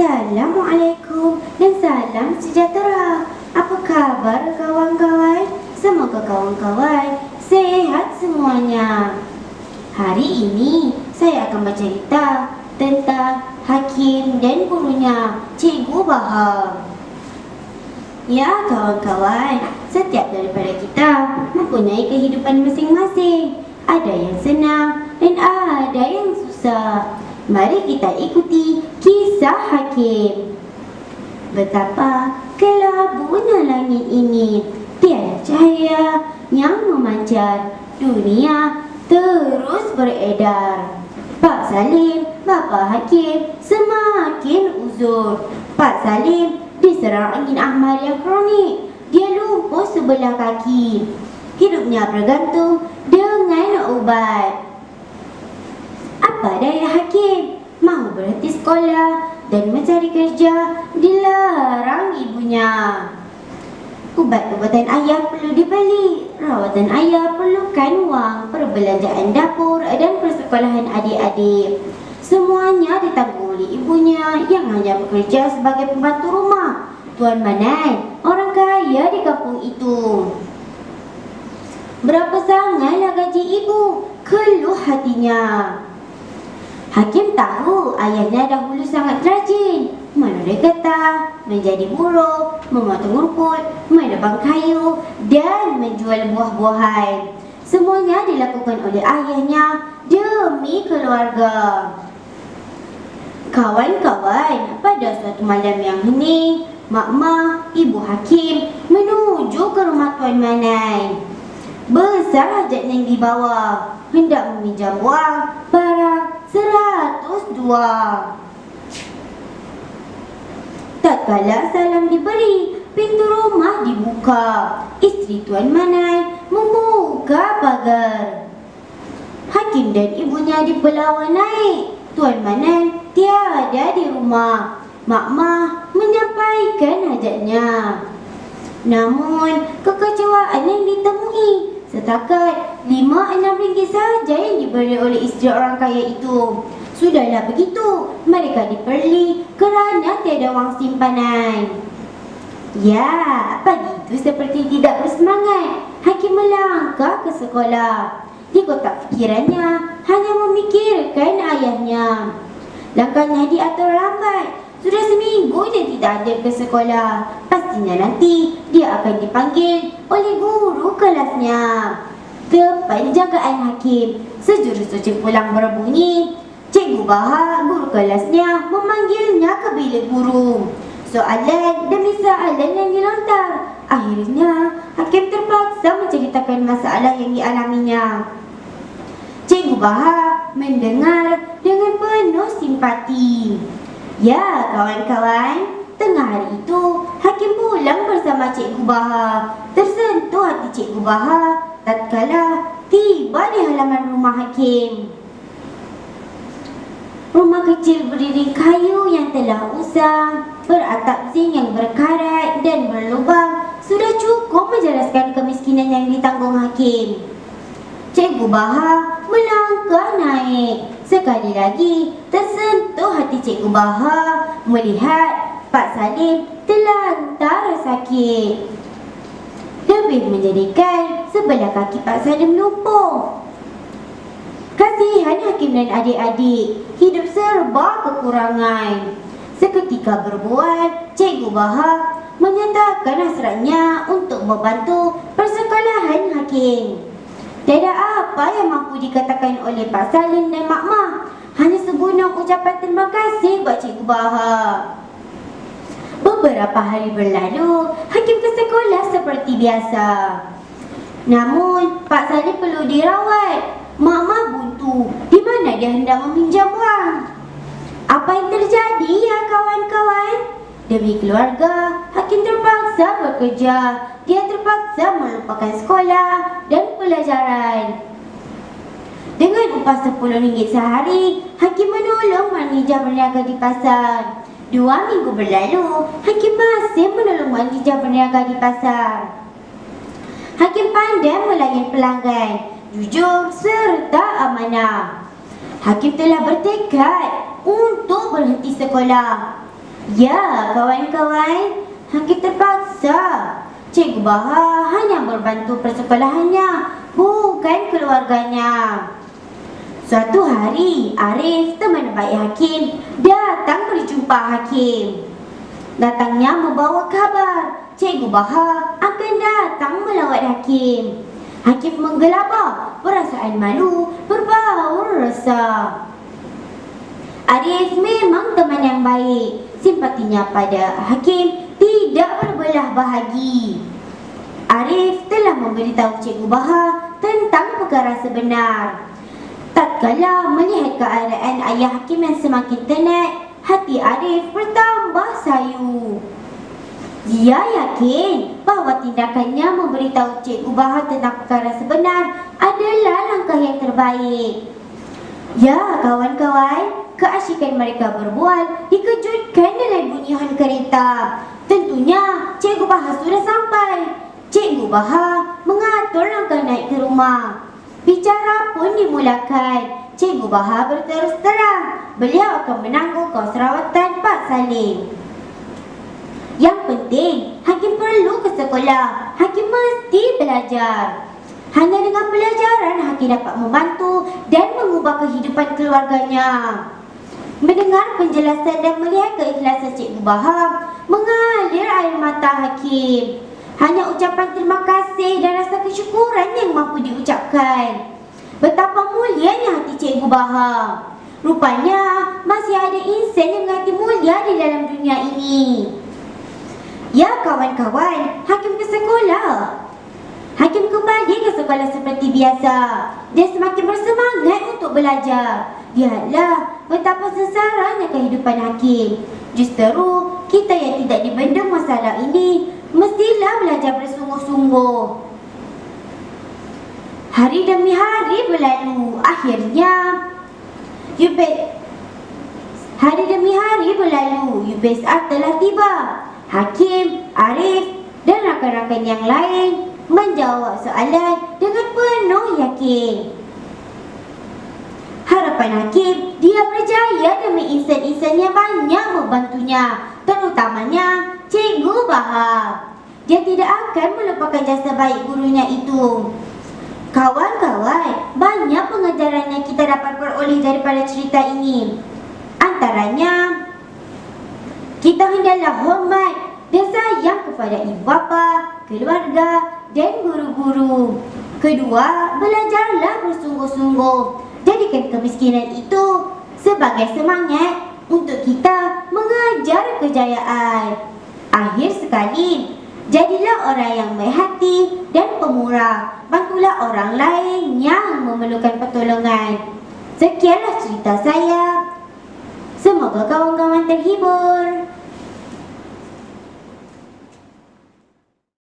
Assalamualaikum dan salam sejahtera. Apa khabar kawan-kawan? Semoga kawan-kawan sehat semuanya. Hari ini saya akan bercerita tentang Hakim dan gurunya, Cikgu Bahar. Ya kawan-kawan, setiap daripada kita mempunyai kehidupan masing-masing. Ada yang senang dan ada yang susah. Mari kita ikuti kisah Hakim. Betapa kelabunya langit ini, tiada cahaya yang memancar, dunia terus beredar. Pak Salim, Bapa Hakim semakin uzur. Pak Salim diserang angin ahmar yang kronik. Dia lumpuh sebelah kaki. Hidupnya bergantung dengan obat. Apa daya Hakim? Mahu berhenti sekolah dan mencari kerja dilarang ibunya. Ubat-ubatan ayah perlu dibeli, rawatan ayah perlukan wang, perbelanjaan dapur dan persekolahan adik-adik. Semuanya ditanggung oleh ibunya yang hanya bekerja sebagai pembantu rumah. Tuan Manai, orang kaya di kampung itu. Berapa sangatlah gaji ibu? Keluh hatinya. Hakim tahu ayahnya dahulu sangat rajin menanam getah, menjadi buruh, memotong rumput, menebang kayu dan menjual buah-buahan. Semuanya dilakukan oleh ayahnya demi keluarga. Kawan-kawan, pada suatu malam yang hening, Mak Mah, Ibu Hakim menuju ke rumah Tuan Manai. Besar hajatnya yang dibawa, hendak meminjam wang barang 102. Tatkala salam diberi, pintu rumah dibuka. Isteri Tuan Manai membuka pagar. Hakim dan ibunya dibelawan naik. Tuan Manai tiada di rumah. Mak Mah menyampaikan hajatnya. Namun kekecewaan yang ditemui setakat 5-6 ringgit saja yang diberi oleh isteri orang kaya itu. Sudahlah begitu, mereka diperli kerana tiada wang simpanan. Ya, pagi itu seperti tidak bersemangat. Hakim melangkah ke sekolah. Di kotak fikirannya hanya memikirkan ayahnya. Langkahnya diatur lambat. Sudah seminggu dia tidak hadir ke sekolah. Pastinya nanti dia akan dipanggil oleh guru kelasnya. Tepat jagaan Hakim, sejurus ucap pulang berbunyi. Cikgu Bahar, guru kelasnya, memanggilnya ke bilik guru. Soalan demi soalan yang dilontar. Akhirnya Hakim terpaksa menceritakan masalah yang dialaminya. Cikgu Bahar mendengar dengan penuh simpati. Ya kawan-kawan, tengah hari itu Hakim pulang bersama Cikgu Bahar. Tersentuh hati Cikgu Bahar tatkala tiba di halaman rumah Hakim. Rumah kecil berdinding kayu yang telah usang, beratap zinc yang berkarat dan berlubang sudah cukup menjelaskan kemiskinan yang ditanggung Hakim. Cikgu Bahar melangkah naik. Sekali lagi tersentuh hati Cikgu Bahar melihat Pak Salim terlantar sakit. Lebih menjadikan sebelah kaki Pak Salim lumpuh. Kasihan Hakim dan adik-adik, hidup serba kekurangan. Seketika berbuat, Cikgu Bahar menyatakan hasratnya untuk membantu persekolahan Hakim. Tiada apa yang mampu dikatakan oleh Pak Salim dan Mak Mah. Hanya segunung ucapan terima kasih buat Cikgu Bahar. Beberapa hari berlalu, Hakim ke sekolah seperti biasa. Namun, Pak Salim perlu dirawat. Mak Mah buntu. Di mana dia hendak meminjam wang? Apa yang terjadi ya kawan-kawan? Demi keluarga, Hakim terpaksa bekerja. Dia terpaksa melupakan sekolah dan pelajaran. Dengan upah RM10 sehari, Hakim menolong Manija berniaga di pasar. 2 minggu berlalu, Hakim masih menolong Manija berniaga di pasar. Hakim pandai melayan pelanggan, jujur serta amanah. Hakim telah bertekad untuk berhenti sekolah. Ya, kawan-kawan, Hakim terpaksa. Cikgu Bahar hanya membantu persekolahannya, bukan keluarganya. Suatu hari, Arif, teman baik Hakim, datang berjumpa Hakim. Datangnya membawa kabar Cikgu Bahar akan datang melawat Hakim. Hakim menggelabah, perasaan malu berbau rasa. Arif memang teman yang baik. Simpatinya pada Hakim tidak berbelah bahagi. Arif telah memberitahu Cikgu Bahar tentang perkara sebenar. Tatkala melihat keadaan ayah Hakim yang semakin tenat, hati Arif bertambah sayu. Dia yakin bahawa tindakannya memberitahu Cikgu Bahar tentang perkara sebenar adalah langkah yang terbaik. Ya, kawan-kawan, keasyikan mereka berbual dikejutkan dengan bunyian kereta. Tentunya Cikgu Bahar sudah sampai. Cikgu Bahar mengatur langkah naik ke rumah. Bicara pun dimulakan. Cikgu Bahar berterus terang beliau akan menanggung kos rawatan Pak Salim. Yang penting, Hakim perlu ke sekolah. Hakim mesti belajar. Hanya dengan pelajaran Hakim dapat membantu dan mengubah kehidupan keluarganya. Mendengar penjelasan dan melihat keikhlasan Cikgu Bahar, mengalir air mata Hakim. Hanya ucapan terima kasih dan rasa kesyukuran yang mampu diucapkan. Betapa mulianya hati Cikgu Bahar. Rupanya masih ada insan yang hati mulia di dalam dunia ini. Ya kawan-kawan, Hakim ke sekolah. Hakim kembali ke sekolah seperti biasa. Dia semakin bersemangat untuk belajar. Lihatlah betapa sesaranya kehidupan Hakim. Justeru kita yang tidak dibendung masalah ini mestilah belajar bersungguh-sungguh. Hari demi hari berlalu. Akhirnya hari demi hari berlalu. UPSR telah tiba. Hakim, Arif dan rakan-rakan yang lain menjawab soalan dengan penuh yakin. Harapan Hakim, dia berjaya demi insan-insan yang banyak membantunya, terutamanya Cikgu Bahar. Dia tidak akan melupakan jasa baik gurunya itu. Kawan-kawan, banyak pengajaran yang kita dapat peroleh daripada cerita ini. Antaranya, kita hendaklah hormat dan sayang kepada ibu bapa, keluarga dan guru-guru. Kedua, belajarlah bersungguh-sungguh. Jadikan kemiskinan itu sebagai semangat untuk kita mengejar kejayaan. Akhir sekali, jadilah orang yang baik hati dan pemurah. Bantulah orang lain yang memerlukan pertolongan. Sekianlah cerita saya. Semoga kawan-kawan terhibur.